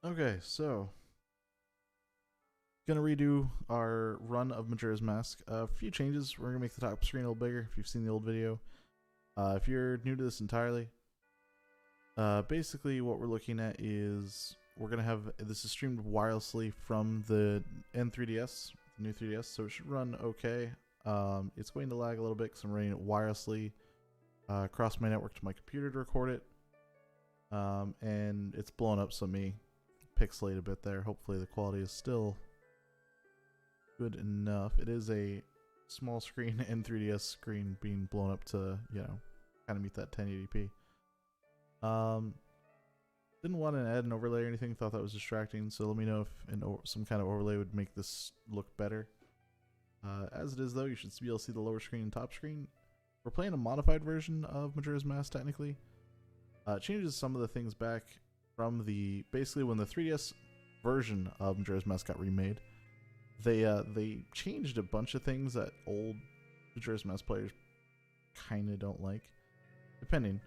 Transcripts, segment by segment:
Okay, so gonna redo our run of Majora's Mask. A few changes. We're gonna make the top screen a little bigger. If you've seen the old video, if you're new to this entirely, basically what we're looking at is we're gonna have this is streamed wirelessly from the N3DS, the new 3DS, so it should run okay. It's going to lag a little bit because I'm running it wirelessly across my network to my computer to record it, and it's blown up, so me pixelate a bit there. Hopefully the quality is still good enough. It is a small screen N3DS screen being blown up to, kind of meet that 1080p. Didn't want to add an overlay or anything, thought that was distracting, so let me know if some kind of overlay would make this look better. As it is though, you should be able to see the lower screen and top screen. We're playing a modified version of Majora's Mask technically. It changes some of the things back from basically when the 3DS version of Majora's Mask got remade. They changed a bunch of things that old Majora's Mask players kind of don't like, depending.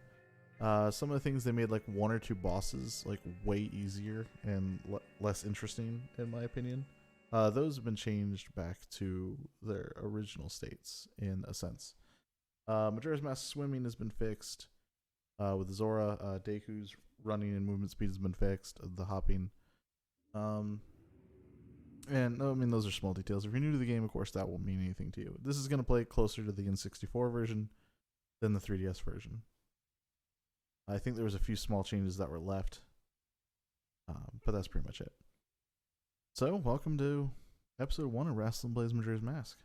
Some of the things they made, like one or two bosses, like way easier and less interesting, in my opinion. Those have been changed back to their original states, in a sense. Majora's Mask swimming has been fixed. With Zora, Deku's running and movement speed has been fixed. The hopping. And I mean, those are small details. If you're new to the game, of course, that won't mean anything to you. This is going to play closer to the N64 version than the 3DS version. I think there was a few small changes that were left, but that's pretty much it. So, welcome to episode 1 of Rast Plays Majora's Mask.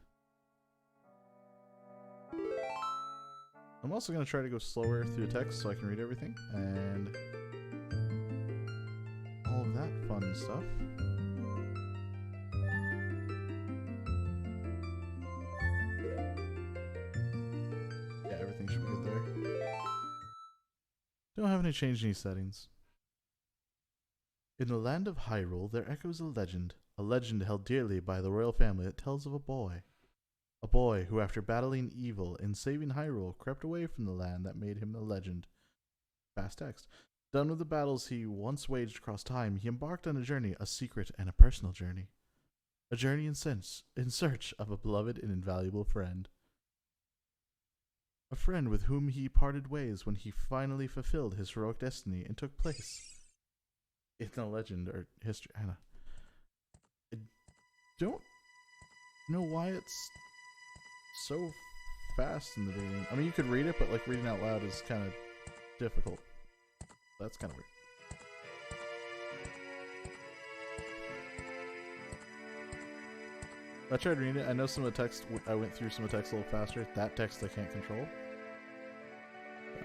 I'm also going to try to go slower through the text so I can read everything, and all of that fun stuff. Yeah, everything should be good there. Don't have any change in these settings. In the land of Hyrule, there echoes a legend held dearly by the royal family that tells of a boy who, after battling evil and saving Hyrule, crept away from the land that made him a legend. Fast text. Done with the battles he once waged across time, he embarked on a journey, a secret and a personal journey. A journey in search of a beloved and invaluable friend. A friend with whom he parted ways when he finally fulfilled his heroic destiny and took place in the legend or history. I don't know why it's so fast in the beginning. I mean, you could read it, but like reading out loud is kind of difficult. That's kind of weird. I tried reading it. I know some of the text, I went through some of the text a little faster. That text I can't control. So.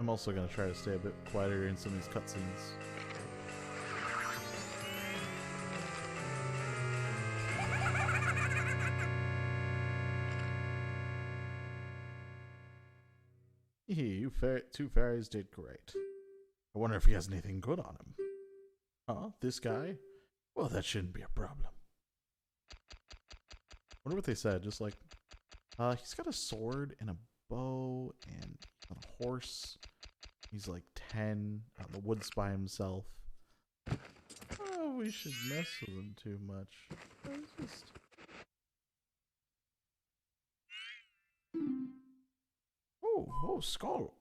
I'm also going to try to stay a bit quieter in some of these cutscenes. You two fairies did great. I wonder if he has anything good on him. Huh? This guy? Well, that shouldn't be a problem. Wonder what they said. Just like, he's got a sword and a bow and on a horse. He's like 10 on the woods by himself. Oh, we should mess with him too much. Oh, Skull.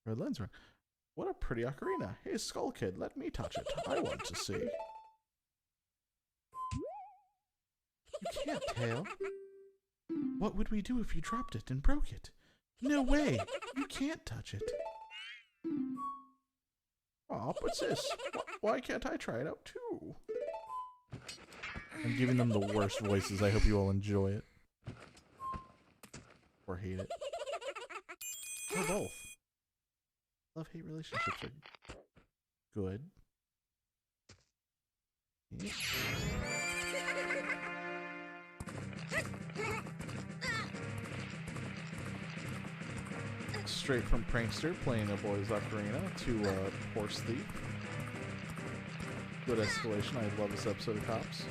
Red lens ring. What a pretty ocarina. Hey, Skull Kid, let me touch it. I want to see. You can't, Tail. What would we do if you dropped it and broke it? No way! You can't touch it. Aw, what's this? Why can't I try it out too? I'm giving them the worst voices. I hope you all enjoy it. Or hate it. Or both. Love-hate relationships are good. Yeah. Straight from Prankster playing a boys ocarina to Horse Thief. Good escalation. I love this episode of Cops.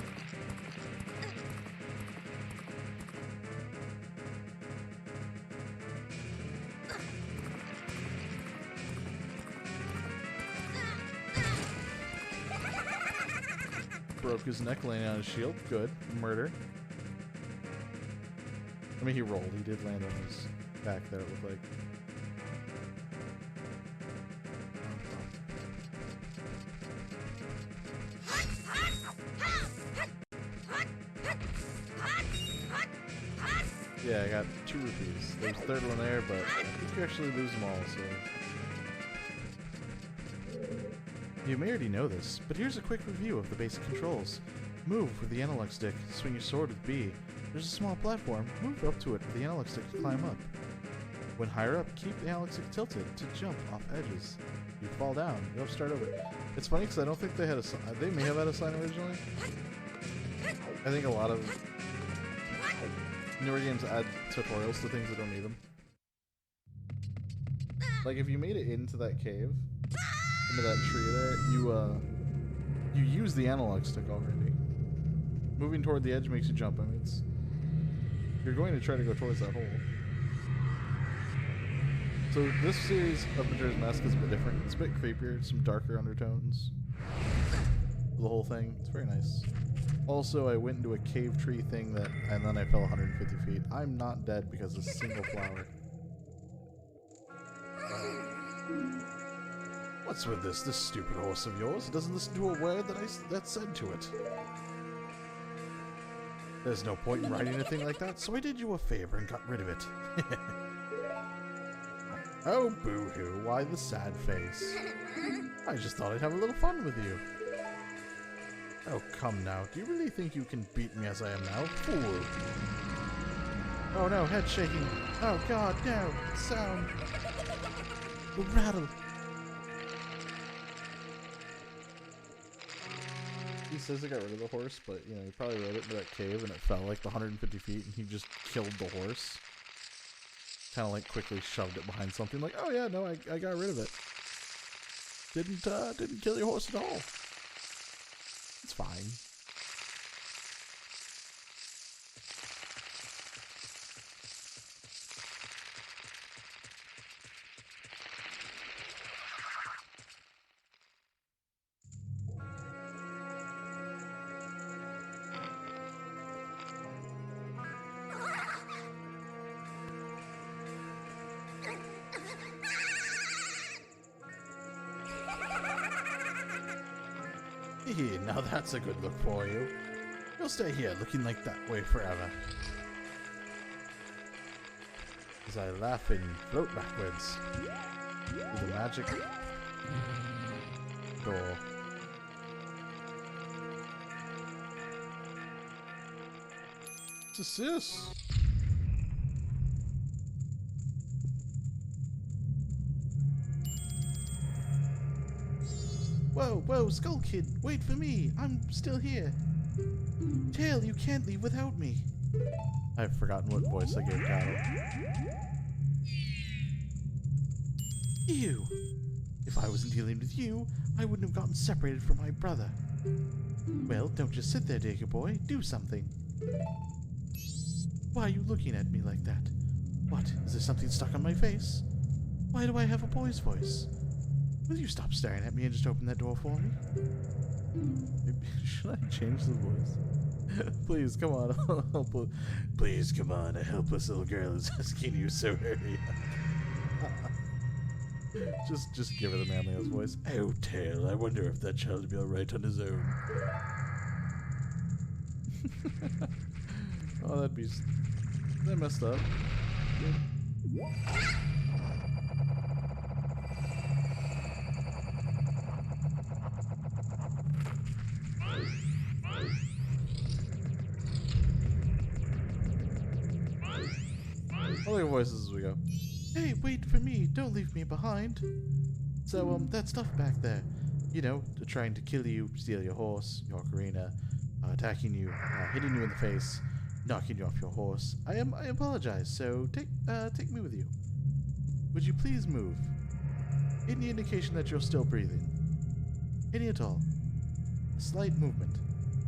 Broke his neck laying on his shield. Good. Murder. I mean, he rolled. He did land on his back there, it looked like. Yeah, I got 2 rupees. There's a third one there, but I think you actually lose them all, so... You may already know this, but here's a quick review of the basic controls. Move with the analog stick, swing your sword with B. There's a small platform, move up to it with the analog stick to climb up. When higher up, keep the analog stick tilted to jump off edges. If you fall down, you'll have to start over. It's funny because I don't think they had a sign. They may have had a sign originally. I think a lot of newer games add tutorials to things that don't need them. Like if you made it into that cave, into that tree there, you use the analog stick already. Moving toward the edge makes you jump. I mean, you're going to try to go towards that hole. So this series of Majora's Mask is a bit different. It's a bit creepier, some darker undertones. The whole thing, it's very nice. Also, I went into a cave tree thing and then I fell 150 feet. I'm not dead because of a single flower. What's with this stupid horse of yours? It doesn't listen to a word that's said to it. There's no point in riding a thing like that, so I did you a favor and got rid of it. Oh, boo-hoo, why the sad face? I just thought I'd have a little fun with you. Oh, come now. Do you really think you can beat me as I am now? Fool. Oh no, head shaking. Oh god, no. Sound. The rattle. He says he got rid of the horse, but, you know, he probably rode it into that cave and it fell like the 150 feet and he just killed the horse. Kind of like quickly shoved it behind something like, oh yeah, no, I got rid of it. Didn't kill your horse at all. It's fine. Now that's a good look for you. You'll stay here looking like that way forever. As I laugh and float backwards through the magic door. What's this? Whoa, Skull Kid, wait for me. I'm still here. Tail, you can't leave without me. I've forgotten what voice I gave Cattle. You. If I wasn't dealing with you, I wouldn't have gotten separated from my brother. Well, don't just sit there, Digger Boy. Do something. Why are you looking at me like that? What? Is there something stuck on my face? Why do I have a boy's voice? Will you stop staring at me and just open that door for me? Should I change the voice? Please, come on. Please, come on. A helpless little girl is asking you, so hurry up. Just give her the manliest voice. Oh, Tail, I wonder if that child will be alright on his own. Oh, that messed up. I'll leave voices as we go. Hey, wait for me. Don't leave me behind. So, that stuff back there, you know, trying to kill you, steal your horse, your ocarina, attacking you, hitting you in the face, knocking you off your horse. I apologize, so take me with you. Would you please move? Any indication that you're still breathing? Any at all? A slight movement.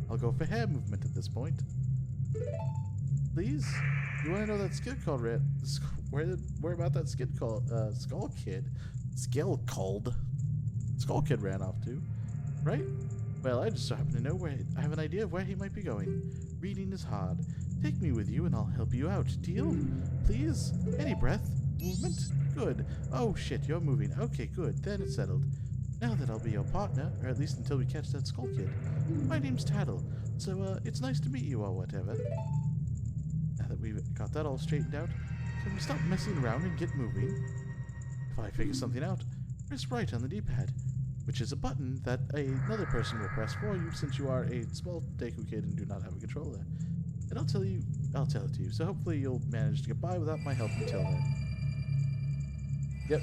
I'll go for hair movement at this point. Please? You want to know that skid called where about that skid called Skull Kid? Skull Kid ran off to, right? Well, I just so happen to know I have an idea of where he might be going. Reading is hard. Take me with you and I'll help you out. Deal? Please? Any breath? Movement? Good. Oh shit, you're moving. Okay, good. Then it's settled. Now that I'll be your partner, or at least until we catch that Skull Kid. My name's Tattle, so it's nice to meet you or whatever. Now that we've got that all straightened out, can we stop messing around and get moving? If I figure something out, press right on the D-pad, which is a button that another person will press for you since you are a small Deku kid and do not have a controller. And I'll tell it to you, so hopefully you'll manage to get by without my help until then. Yep.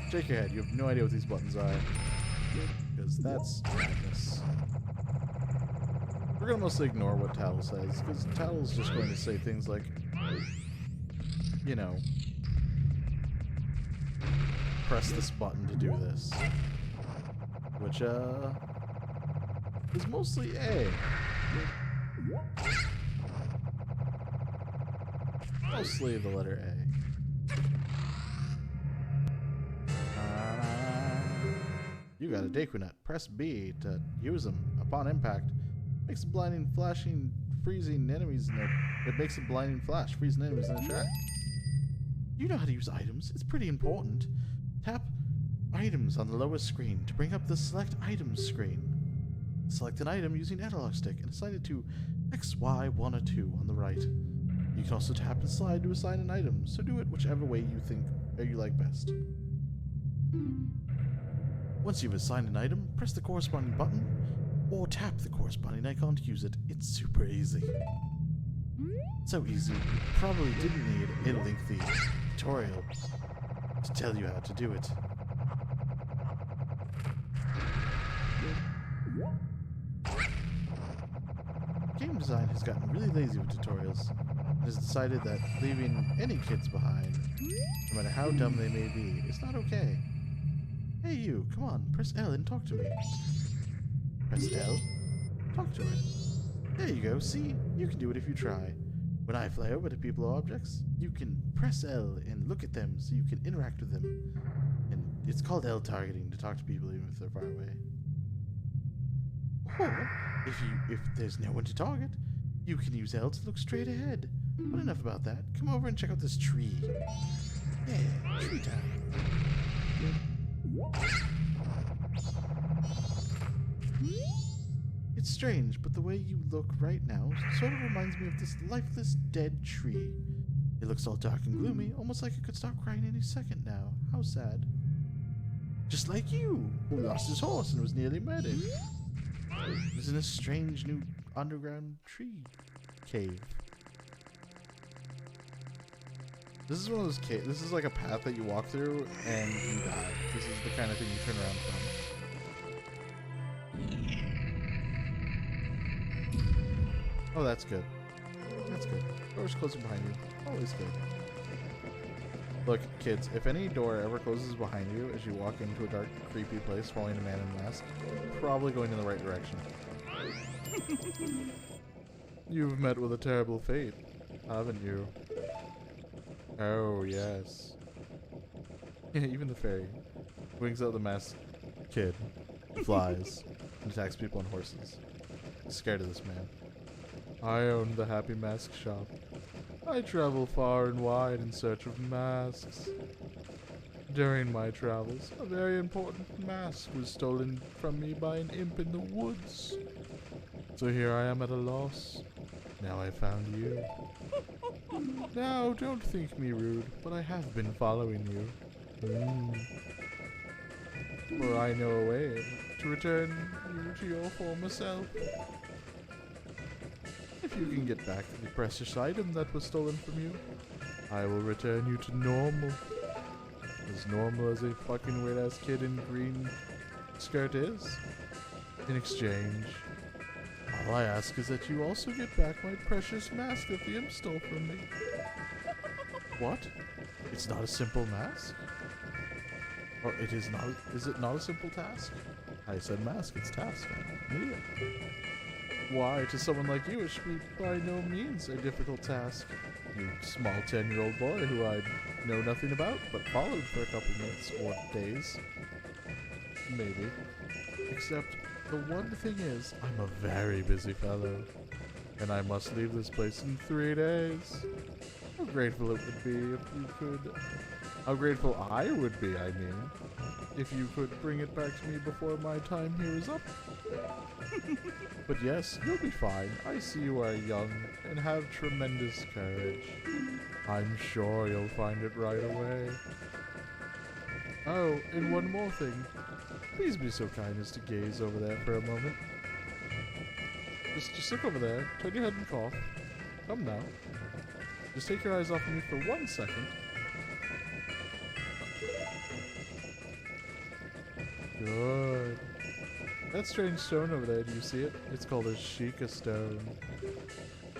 Shake your head, you have no idea what these buttons are. Because that's madness. We're gonna mostly ignore what Tattle says, because Tattle's just going to say things like, you know, press this button to do this. Which, is mostly A. Mostly the letter A. You got a Deku Nut. Press B to use them upon impact. Makes a blinding, flashing, freezing enemies in it makes a blinding flash, freezing enemies in a track. You know how to use items. It's pretty important. Tap items on the lower screen to bring up the select items screen. Select an item using analog stick and assign it to X, Y, 1 or 2 on the right. You can also tap and slide to assign an item, so do it whichever way you think or you like best. Once you've assigned an item, press the corresponding button or tap the corresponding icon to use it. It's super easy. So easy, you probably didn't need a lengthy tutorial to tell you how to do it. Game design has gotten really lazy with tutorials and has decided that leaving any kids behind, no matter how dumb they may be, is not okay. Hey you, come on, press L and talk to me. Press L, talk to her. There you go, see? You can do it if you try. When I fly over to people or objects, you can press L and look at them so you can interact with them. And it's called L targeting to talk to people even if they're far away. Or, if there's no one to target, you can use L to look straight ahead. But enough about that. Come over and check out this tree. Yeah, tree time. It's strange, but the way you look right now sort of reminds me of this lifeless, dead tree. It looks all dark and gloomy, almost like it could stop crying any second now. How sad. Just like you, who lost his horse and was nearly murdered. It was in a strange new underground tree cave. This is one of those caves. This is like a path that you walk through and you die. This is the kind of thing you turn around from. Oh, that's good. That's good. Door's closing behind you. Always good. Look, kids, if any door ever closes behind you as you walk into a dark, creepy place following a man in a mask, you're probably going in the right direction. You've met with a terrible fate, haven't you? Oh, yes. Yeah, even the fairy wings out the masked kid, flies, and attacks people on horses. I'm scared of this man. I own the Happy Mask Shop. I travel far and wide in search of masks. During my travels, a very important mask was stolen from me by an imp in the woods. So here I am at a loss. Now I found you. Now, don't think me rude, but I have been following you. For I know a way to return you to your former self. If you can get back the precious item that was stolen from you, I will return you to normal. as normal as a fucking weird ass kid in green skirt is. In exchange, all I ask is that you also get back my precious mask that the imp stole from me. What? It's not a simple mask? Or it is not? Is it not a simple task? I said mask, it's task. I'm an idiot. Why, to someone like you, it should be by no means a difficult task. You small 10-year-old boy who I know nothing about, but followed for a couple minutes or days. Maybe. Except, the one thing is, I'm a very busy fellow, and I must leave this place in 3 days. How grateful it would be if you could... How grateful I would be, I mean, if you could bring it back to me before my time here is up. But yes, you'll be fine. I see you are young and have tremendous courage. I'm sure you'll find it right away. Oh, and one more thing. Please be so kind as to gaze over there for a moment. Just look over there, turn your head and cough. Come now. Just take your eyes off of me for 1 second. Good. That strange stone over there, do you see it? It's called a Sheikah stone.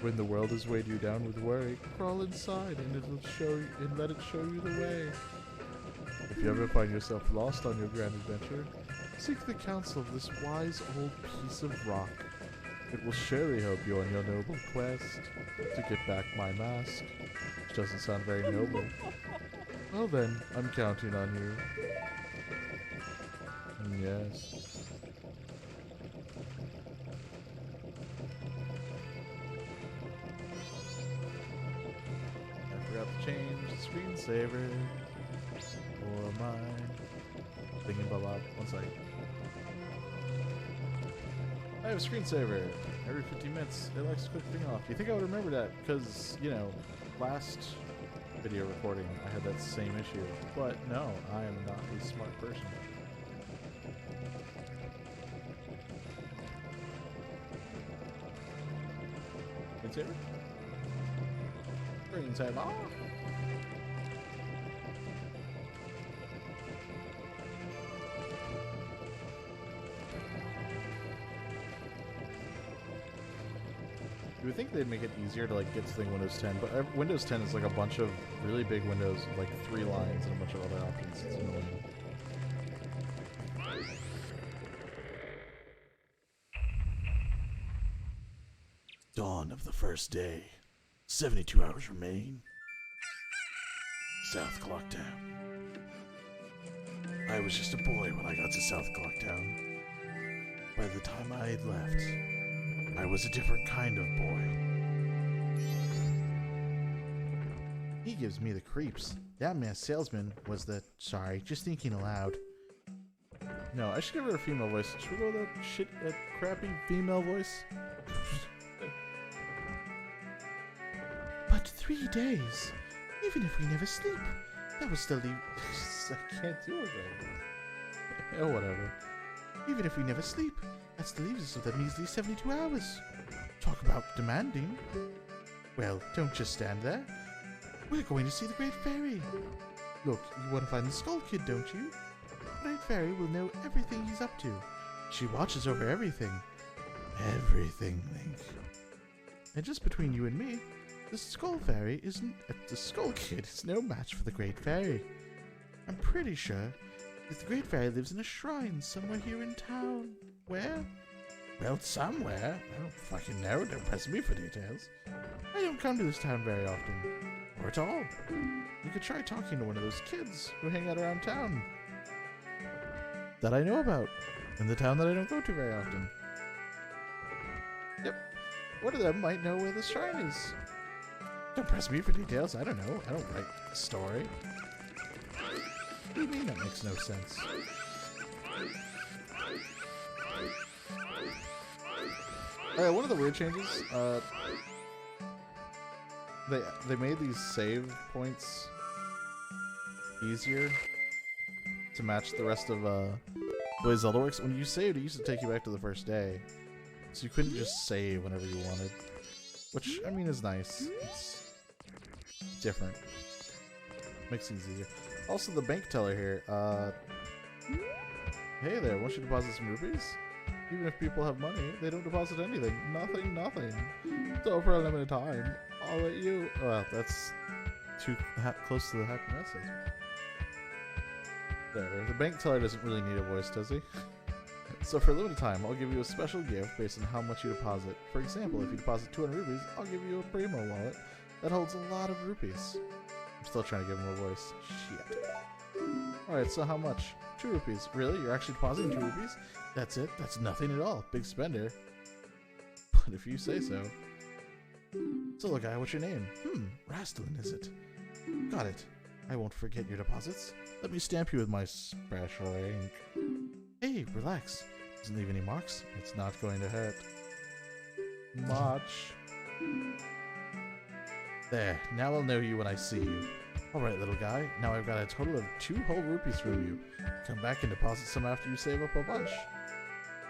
When the world has weighed you down with worry, crawl inside and it'll show you, and let it show you the way. If you ever find yourself lost on your grand adventure, seek the counsel of this wise old piece of rock. It will surely help you on your noble quest to get back my mask, which doesn't sound very noble. Well then, I'm counting on you. Yes. I forgot to change the screensaver for my thingy-bob. 1 second. I have a screensaver. Every 15 minutes, it likes to click the thing off. You think I would remember that? Because, you know, last video recording, I had that same issue. But no, I am not a smart person. Screensaver? Screensaver? You would think they'd make it easier to like get to thing Windows 10, but Windows 10 is like a bunch of really big windows with like 3 lines and a bunch of other options. It's annoying. Dawn of the first day. 72 hours remain. South Clocktown. I was just a boy when I got to South Clocktown. By the time I had left, I was a different kind of boy. He gives me the creeps. That masked salesman was the... Sorry, just thinking aloud. No, I should give her a female voice. Should we go with that crappy female voice? But 3 days. Even if we never sleep, that will still leave... I can't do it right. Oh, whatever. Even if we never sleep, that still leaves us with a measly 72 hours. Talk about demanding. Well, don't just stand there. We're going to see the Great Fairy. Look, you want to find the Skull Kid, don't you? The Great Fairy will know everything he's up to. She watches over everything. Everything, Link. And just between you and me, the Skull Fairy isn't... the Skull Kid is no match for the Great Fairy. I'm pretty sure that the Great Fairy lives in a shrine somewhere here in town. Where? Well, somewhere. I don't fucking know. Don't press me for details. I don't come to this town very often. Or at all. You could try talking to one of those kids who hang out around town. That I know about. In the town that I don't go to very often. Yep. One of them might know where the shrine is. Don't press me for details. I don't know. I don't write a story. What do you mean that makes no sense? Alright, one of the weird changes, they made these save points easier to match the rest of the way Zelda works. When you saved, it used to take you back to the first day, so you couldn't just save whenever you wanted, which I mean is nice. It's different, makes things easier. Also, the bank teller here. Hey there, won't you deposit some rupees? Even if people have money, they don't deposit anything. Nothing. So for a limited time, I'll let you... Well, that's too close to the happy message. There, the bank teller doesn't really need a voice, does he? So for a limited time, I'll give you a special gift based on how much you deposit. For example, if you deposit 200 rupees, I'll give you a Primo wallet that holds a lot of rupees. I'm still trying to give him a voice. Shit. Alright, so how much? 2 rupees. Really? You're actually depositing 2 rupees? That's it? That's nothing at all. Big spender. But if you say so. So, little guy, what's your name? Rastlin, is it? Got it. I won't forget your deposits. Let me stamp you with my special ink. Hey, relax. Doesn't leave any marks. It's not going to hurt much. There. Now I'll know you when I see you. Alright, little guy. Now I've got a total of 2 whole rupees from you. Come back and deposit some after you save up a bunch.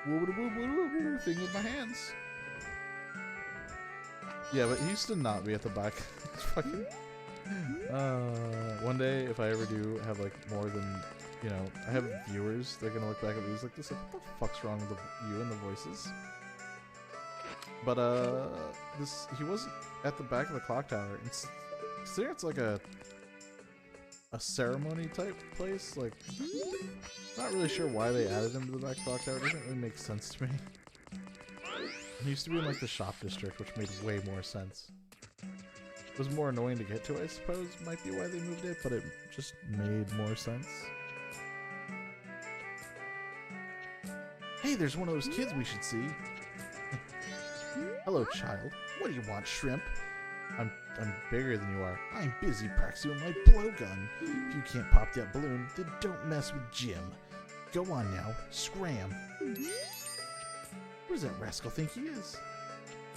Thing with my hands. Yeah, but he used to not be at the back. It's fucking... one day, if I ever do have, like, more than, you know, I have viewers, they're gonna look back at these like this, like, what the fuck's wrong with you and the voices? But, he wasn't at the back of the clock tower. Considering it's like a ceremony type place, like, not really sure why they added him to the back of the clock tower. It doesn't really make sense to me. He used to be in, like, the shop district, which made way more sense. It was more annoying to get to, I suppose, might be why they moved it, but it just made more sense. Hey, there's one of those kids we should see. Hello, child. What do you want, shrimp? I'm bigger than you are. I'm busy practicing with my blowgun. If you can't pop that balloon, then don't mess with Jim. Go on now, scram. Who does that rascal think he is?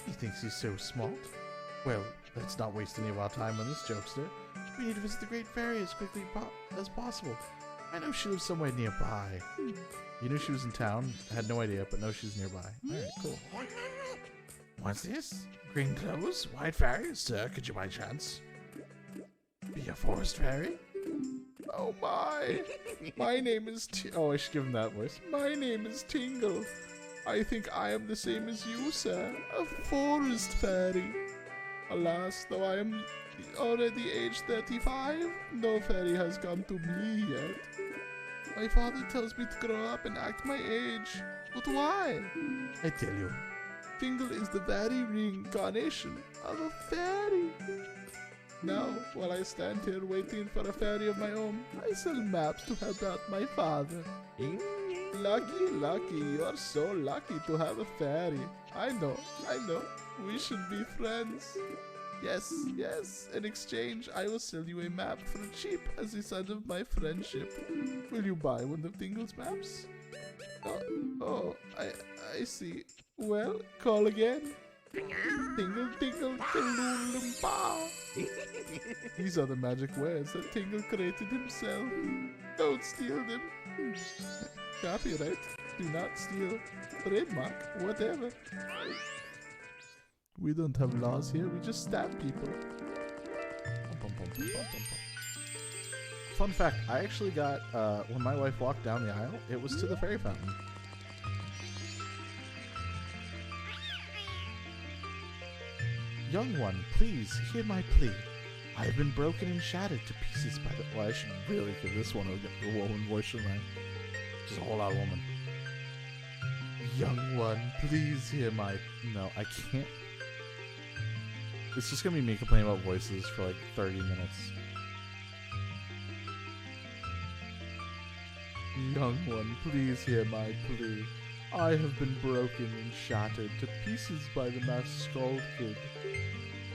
He thinks he's so smart. Well, let's not waste any of our time on this jokester. We need to visit the Great Fairy as quickly as possible. I know she lives somewhere nearby. You knew she was in town? I had no idea, but know she's nearby. Alright, cool. What's this? Green clothes? White fairy? Sir, could you by chance be a forest fairy? Oh my! My name is oh, I should give him that voice. My name is Tingle. I think I am the same as you, sir. A forest fairy. Alas, though I am already age 35, no fairy has come to me yet. My father tells me to grow up and act my age. But why? I tell you. Tingle is the very reincarnation of a fairy. Now, while I stand here waiting for a fairy of my own, I sell maps to help out my father. Lucky, you are so lucky to have a fairy. I know, we should be friends. Yes, in exchange, I will sell you a map for cheap as a sign of my friendship. Will you buy one of Tingle's maps? Oh, I see. Well, call again. Tingle, Loompa. These are the magic words that Tingle created himself. Don't steal them. Copyright. Do not steal. Trademark. Whatever. We don't have laws here. We just stab people. Fun fact. I actually got, when my wife walked down the aisle, it was to the fairy fountain. Young one, please, hear my plea. I have been broken and shattered to pieces by the... Well, I should really give this one a woman voice, shouldn't I? Just a whole lot of woman. Young one, please hear my... No, I can't. It's just gonna be me complaining about voices for like 30 minutes. Young one, please hear my plea. I have been broken and shattered to pieces by the masked skull kid.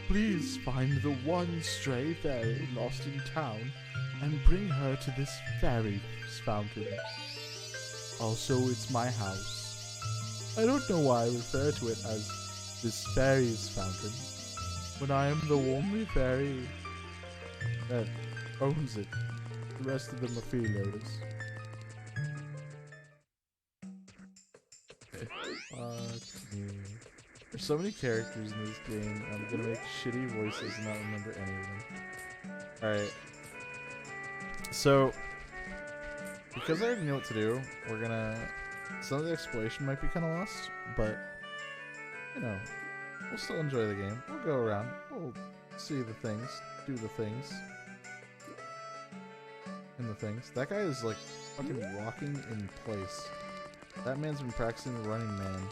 Please find the one stray fairy lost in town and bring her to this fairy's fountain. Also, it's my house. I don't know why I refer to it as this fairy's fountain, when I am the only fairy that owns it. The rest of them are freeloaders. There's so many characters in this game. I'm gonna make shitty voices and not remember any of them. Alright. So, because I already know what to do, we're gonna... Some of the exploration might be kind of lost, but, you know, we'll still enjoy the game. We'll go around, we'll see the things, do the things. And the things. That guy is, like, fucking walking in place. That man's been practicing the running man.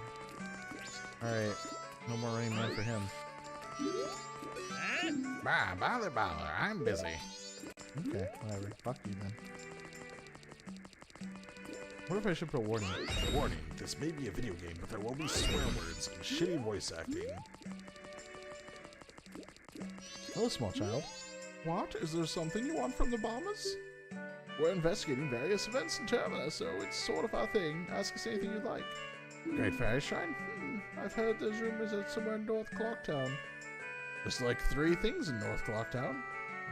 Alright, no more running man for him. Bother, I'm busy. Okay, whatever. Fuck you then. What if I should put a warning? Warning, this may be a video game, but there will be swear words and shitty voice acting. Hello, small child. What? Is there something you want from the bombers? We're investigating various events in Terminus, so it's sort of our thing. Ask us anything you'd like. Great Fairy Shrine? I've heard there's rumors that somewhere in North Clocktown. There's like 3 things in North Clocktown.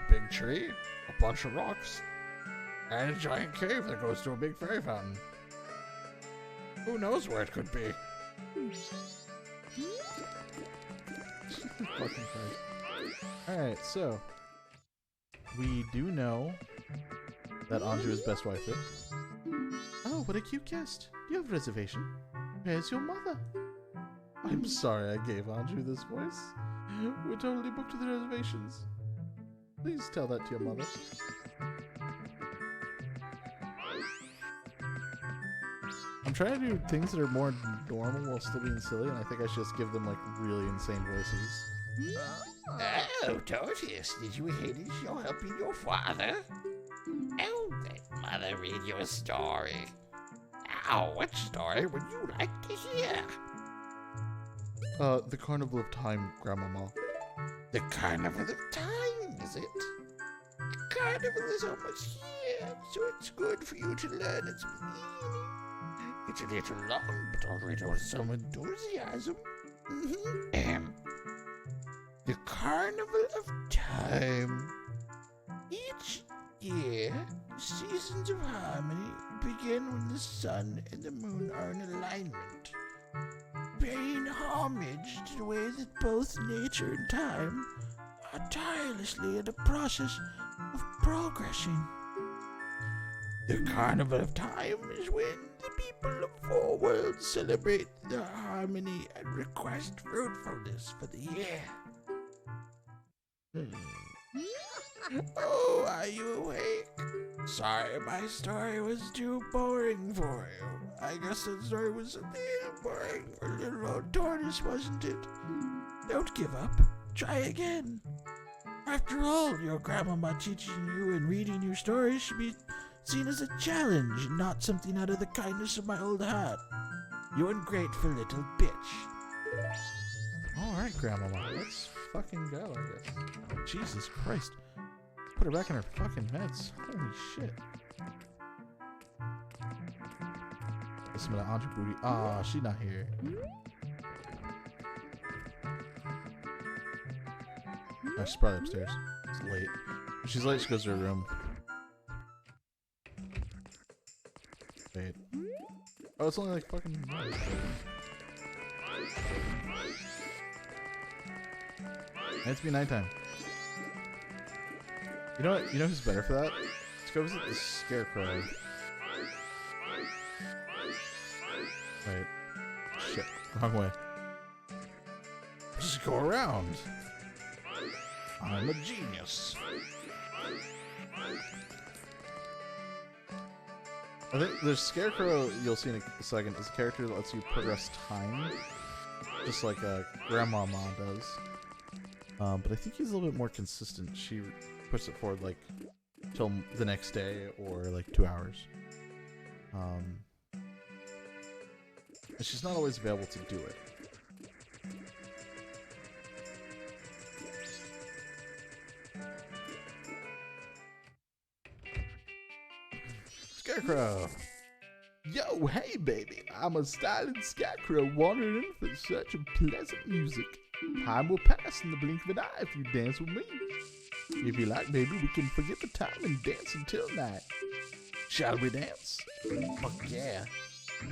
A big tree, a bunch of rocks, and a giant cave that goes to a big fairy fountain. Who knows where it could be? Fucking Christ. Alright, so we do know that Anju is best waifu. Oh, what a cute guest. Do you have a reservation? Where's your mother? I'm sorry I gave Anju this voice. We're totally booked to the reservations. Please tell that to your mother. I'm trying to do things that are more normal while still being silly, and I think I should just give them like really insane voices. Oh, Tortoise, did you hear this? You're helping your father? Oh, let Mother read you a story. Oh, what story would you like to hear? The Carnival of Time, Grandmama. The Carnival of Time, is it? The Carnival is almost here, so it's good for you to learn its meaning. It's a little long, but I'll read it with some enthusiasm. The Carnival of Time. Each year, seasons of harmony begin when the sun and the moon are in alignment, paying homage to the way that both nature and time are tirelessly in the process of progressing. The Carnival of Time is when the people of 4 worlds celebrate their harmony and request fruitfulness for the year. Oh, are you awake? Sorry, my story was too boring for you. I guess that story was a little boring for little old Tortoise, wasn't it? Don't give up. Try again. After all, your grandmama teaching you and reading you stories should be seen as a challenge, not something out of the kindness of my old heart. You ungrateful little bitch. Alright, Grandmama, let's fucking go, I guess. Jesus Christ. Put her back in her fucking meds. Holy shit. Listen to Anju Booty. Ah, she's not here. Oh, she's probably upstairs. It's late. When she's late, she goes to her room. Wait. Oh, it's only like fucking... It's be nighttime. You know what? You know who's better for that? Let's go visit the Scarecrow. Wait. Shit. Wrong way. Just go around. I'm a genius. I think the Scarecrow you'll see in a second is a character that lets you progress time, just like Grandmama does. But I think he's a little bit more consistent. She puts it forward like till the next day or like 2 hours. And she's not always available to do it. Scarecrow! Yo, hey baby! I'm a styling Scarecrow wandering in for such a pleasant music. Time will pass in the blink of an eye if you dance with me. If you like, baby, we can forget the time and dance until night. Shall we dance? Fuck yeah.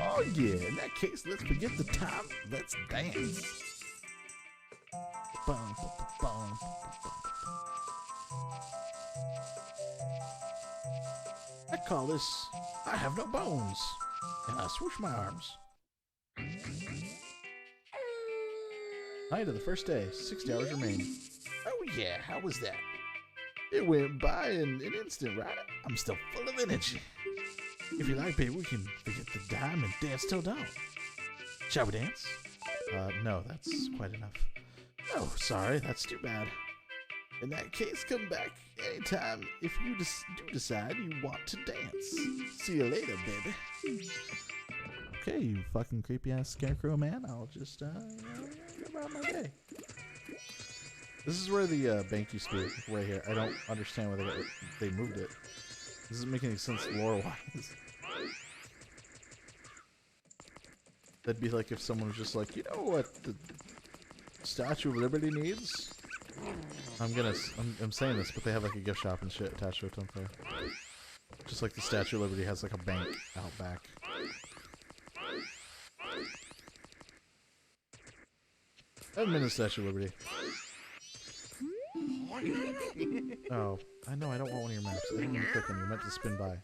Oh yeah, in that case, let's forget the time. Let's dance. Bum, bum, bum, bum, bum, bum. call this I have no bones. And I swoosh my arms. Night of the first day. 60 hours remain. Oh yeah, how was that? It went by in an instant, right? I'm still full of energy. If you like, baby, we can forget the dime and dance till dawn. Shall we dance? No, that's quite enough. Oh, sorry, that's too bad. In that case, come back anytime if you do decide you want to dance. See you later, baby. Okay, you fucking creepy ass scarecrow man. I'll just go about my day. This is where the bank used to be, right here. I don't understand why they moved it. This doesn't make any sense lore-wise. That'd be like if someone was just like, you know what the Statue of Liberty needs? I'm saying this, but they have like a gift shop and shit attached to it, don't they? Just like the Statue of Liberty has like a bank out back. I haven't been to the Statue of Liberty. Oh, I know I don't want one of your maps. I didn't even click on. You're meant to spin by.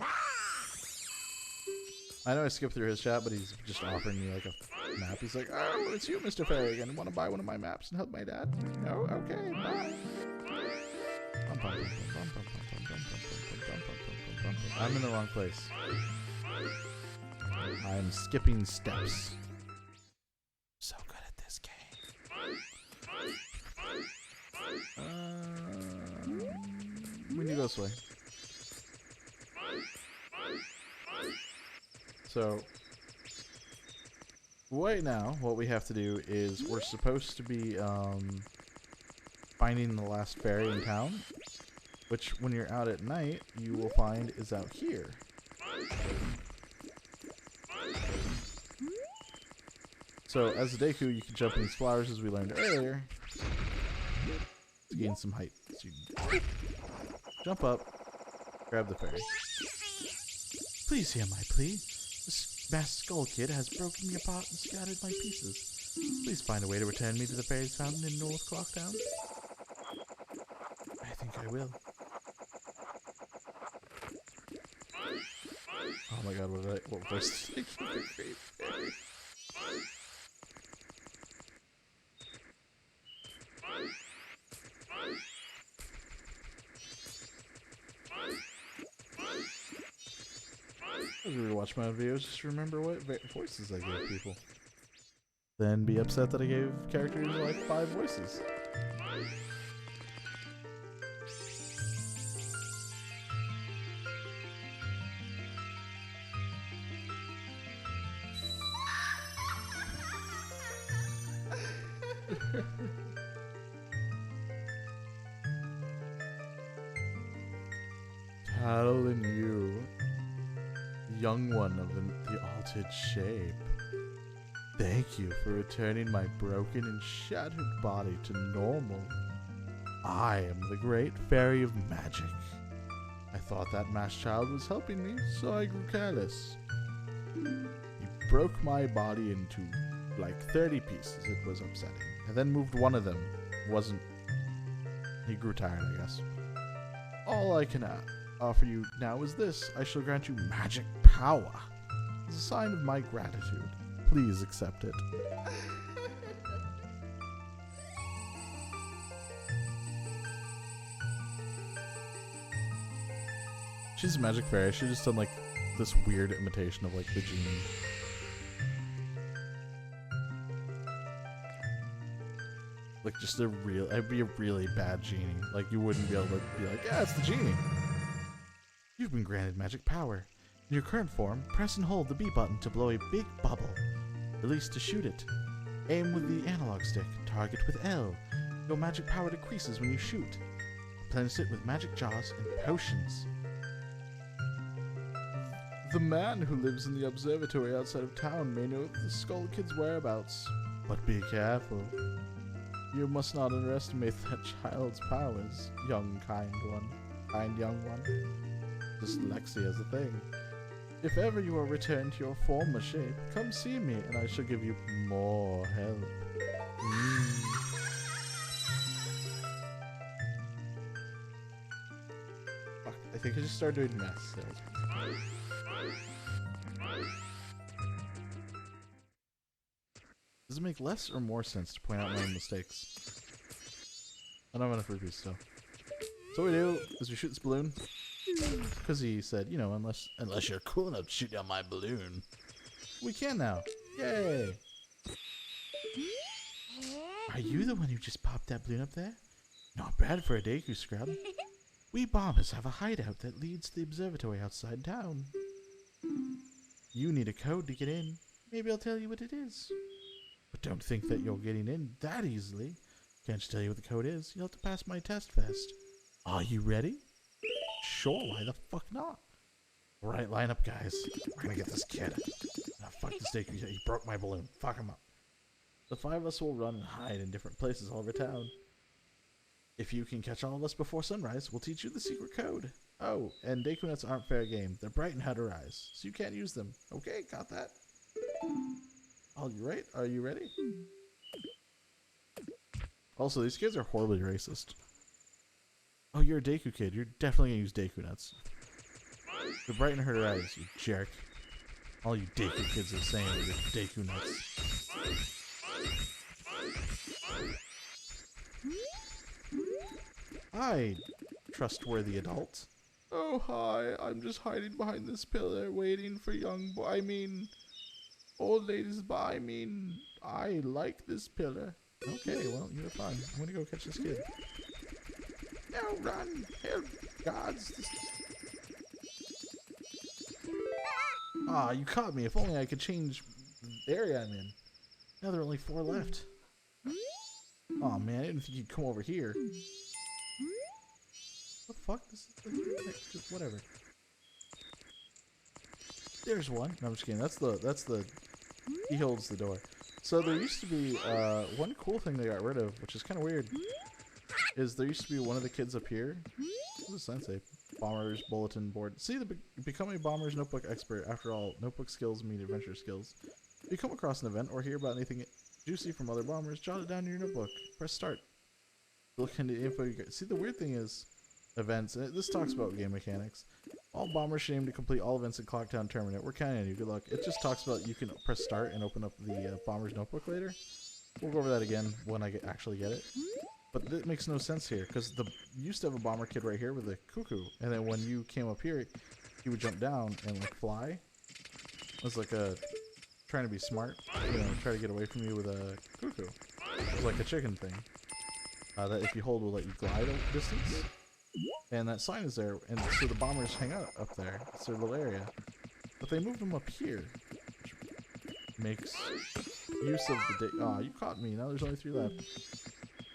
I know I skipped through his chat, but he's just offering me like a map. He's like, "Oh, it's you, Mr. Farragon. Want to buy one of my maps and help my dad?" No, okay, bye. I'm in the wrong place. I'm skipping steps. So good at this game. We need to go this way. So, right now, what we have to do is we're supposed to be finding the last fairy in town, which when you're out at night, you will find is out here. So, as a Deku, you can jump in these flowers as we learned earlier to gain some height. So you jump up, grab the fairy. Please hear my plea. This masked skull kid has broken me apart and scattered my pieces. Please find a way to return me to the fairy's fountain in North Clocktown. I think I will. Oh my god, what voice did I give the great fairy? As we watch my videos, just remember what voices I gave people. Then be upset that I gave characters like 5 voices. Talon, you, young one of the altered shape. Thank you for returning my broken and shattered body to normal. I am the great fairy of magic. I thought that masked child was helping me, so I grew careless. He broke my body into like 30 pieces. It was upsetting. I then moved one of them. He grew tired, I guess. All I can offer you now is this. I shall grant you magic power. As a sign of my gratitude. Please accept it. She's a magic fairy. She just done like this weird imitation of like the genie. Like just it'd be a really bad genie. Like you wouldn't be able to be like, yeah, it's the genie. You've been granted magic power. In your current form, press and hold the B button to blow a big bubble. Release to shoot it. Aim with the analog stick. Target with L. Your magic power decreases when you shoot. Replenish it with magic jars and potions. The man who lives in the observatory outside of town may know the Skull Kid's whereabouts. But be careful. You must not underestimate that child's powers, young kind young one. Dyslexia is a thing. If ever you are returned to your former shape, come see me and I shall give you more help. Fuck, I think I just started doing math sales. Does it make less or more sense to point out my own mistakes? I don't have enough rupees still. So what we do is we shoot this balloon. Because he said, you know, unless you're cool enough to shoot down my balloon. We can now. Yay! Are you the one who just popped that balloon up there? Not bad for a Deku scrub. We bombers have a hideout that leads to the observatory outside town. You need a code to get in. Maybe I'll tell you what it is. But don't think that you're getting in that easily. Can't just tell you what the code is. You'll have to pass my test first. Are you ready? Sure, why the fuck not? Alright, line up, guys. We're gonna get this kid. Now, fuck this Deku. He broke my balloon. Fuck him up. The 5 of us will run and hide in different places all over town. If you can catch all of us before sunrise, we'll teach you the secret code. Oh, and Deku nuts aren't fair game. They're bright and how to rise, so you can't use them. Okay, got that. All right, are you ready? Also, these kids are horribly racist. Oh, you're a Deku kid. You're definitely gonna use Deku nuts. They're bright and how to rise, you jerk. All you Deku kids are saying are Deku nuts. Hi, trustworthy adult. Oh, hi. I'm just hiding behind this pillar waiting for old ladies by. I like this pillar. Okay, well, you're fine. I'm gonna go catch this kid. No, run! Help! Gods! Ah, you caught me. If only I could change the area I'm in. Now there are only 4 left. Oh man, I didn't think you'd come over here. What the fuck? This is just whatever. There's one. No, I'm just kidding. That's the. He holds the door. So there used to be one cool thing they got rid of, which is kind of weird. Is there used to be one of the kids up here? What does that say? Bomber's bulletin board. See, become a bomber's notebook expert. After all, notebook skills mean adventure skills. If you come across an event or hear about anything juicy from other bombers, jot it down in your notebook. Press start. Look into the info you get. See, the weird thing is, events. This talks about game mechanics. All bombers should aim to complete all events in Clocktown Terminate. We're counting on you. Good luck. It just talks about you can press start and open up the bomber's notebook later. We'll go over that again when I actually get it. But that makes no sense here, because you used to have a bomber kid right here with a cuckoo, and then when you came up here, he would jump down and like fly. It was like trying to be smart, you know, try to get away from you with a cuckoo. It was like a chicken thing that if you hold will let you glide a distance. And that sign is there, and so the bombers hang out up there. It's their little area, but they moved them up here, which makes use of the oh, you caught me. Now there's only 3 left.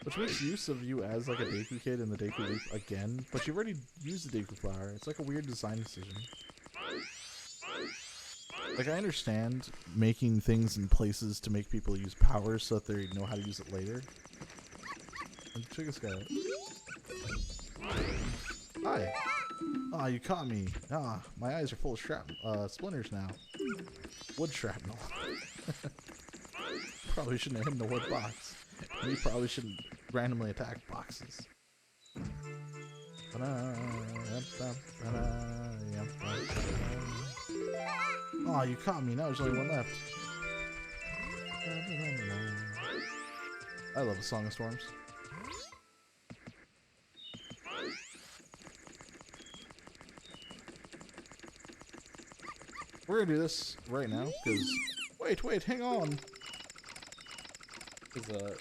Which makes use of you as like a Deku kid in the Deku Leaf again, but you've already used the Deku Flower. It's like a weird design decision. Like, I understand making things in places to make people use powers so that they know how to use it later. And check this guy out. Hi. Ah, you caught me. Ah, my eyes are full of splinters now. Wood shrapnel. Probably shouldn't have hidden the wood box. You probably shouldn't randomly attack boxes. Oh, you caught me. Now there's only 1 left. I love A Song of Storms. We're gonna do this right now, because... Wait, hang on! Because,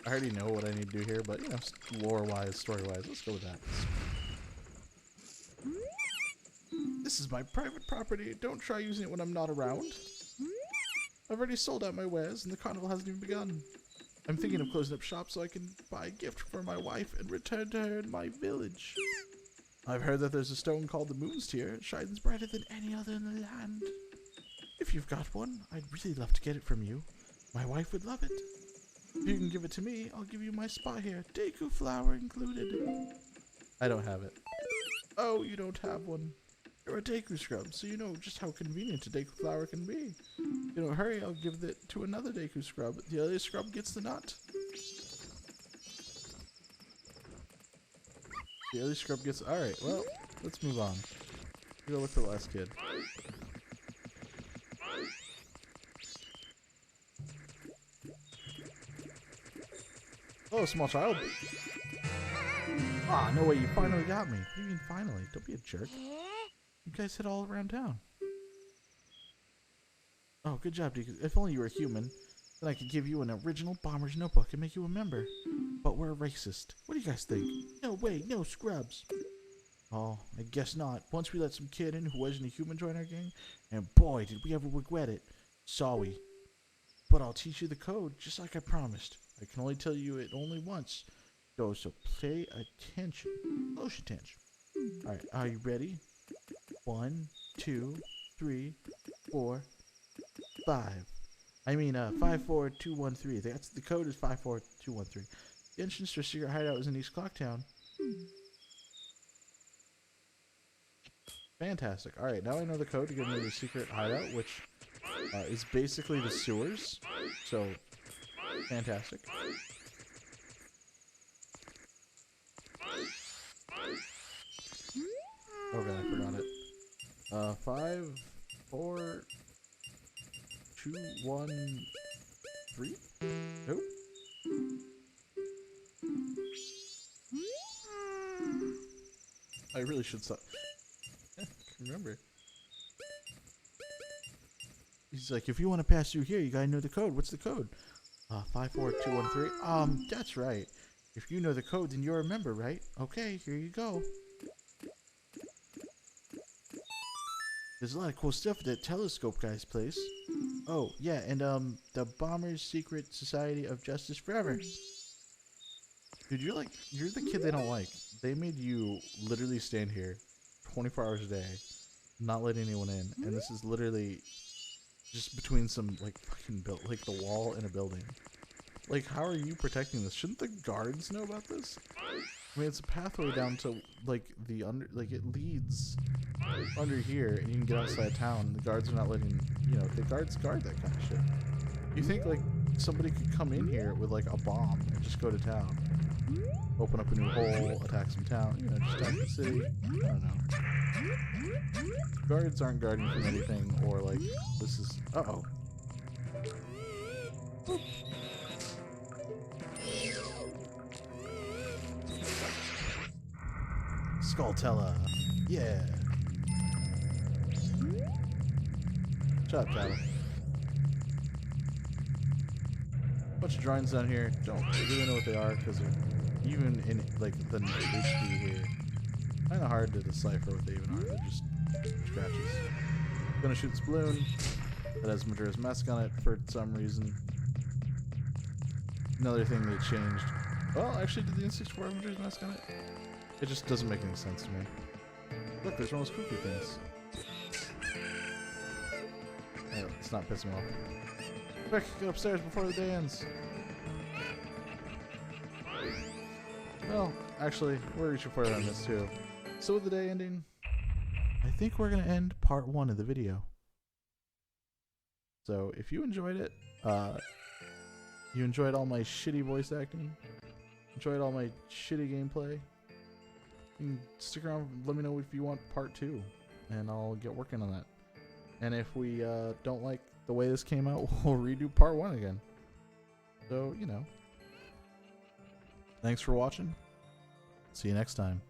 I already know what I need to do here, but, you know, lore-wise, story-wise, let's go with that. This is my private property. Don't try using it when I'm not around. I've already sold out my wares, and the carnival hasn't even begun. I'm thinking of closing up shop so I can buy a gift for my wife and return to her in my village. I've heard that there's a stone called the Moon's Tear. It shines brighter than any other in the land. If you've got one, I'd really love to get it from you. My wife would love it. If you can give it to me, I'll give you my spot here. Deku flower included. I don't have it. Oh, you don't have one. You're a Deku scrub, so you know just how convenient a Deku flower can be. You don't hurry, I'll give it to another Deku scrub. The other scrub gets the nut. The other scrub gets... Alright, well, let's move on. Go look for the last kid. Oh, small child. Ah, no way, you finally got me. What do you mean finally? Don't be a jerk. You guys hit all around town. Oh, good job, Deacon. If only you were a human, then I could give you an original bomber's notebook and make you a member. But we're a racist. What do you guys think? No way, no scrubs. Oh, I guess not. Once we let some kid in who wasn't a human join our gang, and boy, did we ever regret it. Sorry. But I'll teach you the code, just like I promised. I can only tell you it only once. So pay attention. Close attention. Alright, are you ready? 1, 2, 3, 4, 5. I mean, 54213. That's the code is 54213. The entrance to a secret hideout is in East Clocktown. Fantastic. Alright, now I know the code to get into the secret hideout, which is basically the sewers. So, fantastic. Oh god, I forgot it. 5, 4, 2, 1, 3? Nope. I really should stop. Remember. He's like, if you want to pass through here, you gotta know the code. What's the code? 54213. That's right. If you know the code, then you're a member, right? Okay, here you go. There's a lot of cool stuff at that telescope guy's place. Oh, yeah, and the Bombers Secret Society of Justice Forever. Dude, you're the kid they don't like. They made you literally stand here 24 hours a day, not let anyone in, and this is literally just between some like fucking like the wall in a building. Like, how are you protecting this? Shouldn't the guards know about this? I mean, it's a pathway down to like the it leads under here, and you can get outside town. The guards are not letting, the guards guard that kind of shit. You think like somebody could come in here with like a bomb and just go to town, open up a new hole, attack some town, just attack the city? I don't know. Guards aren't guarding from anything, or like this is Skulltella. Yeah. Shut up, Chattel. Bunch of drawings down here. Don't really know what they are because they're even in like the HD here. Kind of hard to decipher what they even are. They're just scratches. Gonna shoot this balloon that has Majora's Mask on it for some reason. Another thing they changed. Well, actually, did the N64 have Majora's Mask on it? It just doesn't make any sense to me. Look, there's one of those cuckoo things. Oh, it's not pissing me off. Quick, get upstairs before the day ends. Well, actually, we're reaching further on this too. So with the day ending, I think we're going to end part 1 of the video. So if you enjoyed it, you enjoyed all my shitty voice acting, enjoyed all my shitty gameplay, you can stick around, let me know if you want part 2, and I'll get working on that. And if we don't like the way this came out, we'll redo part 1 again. So, thanks for watching. See you next time.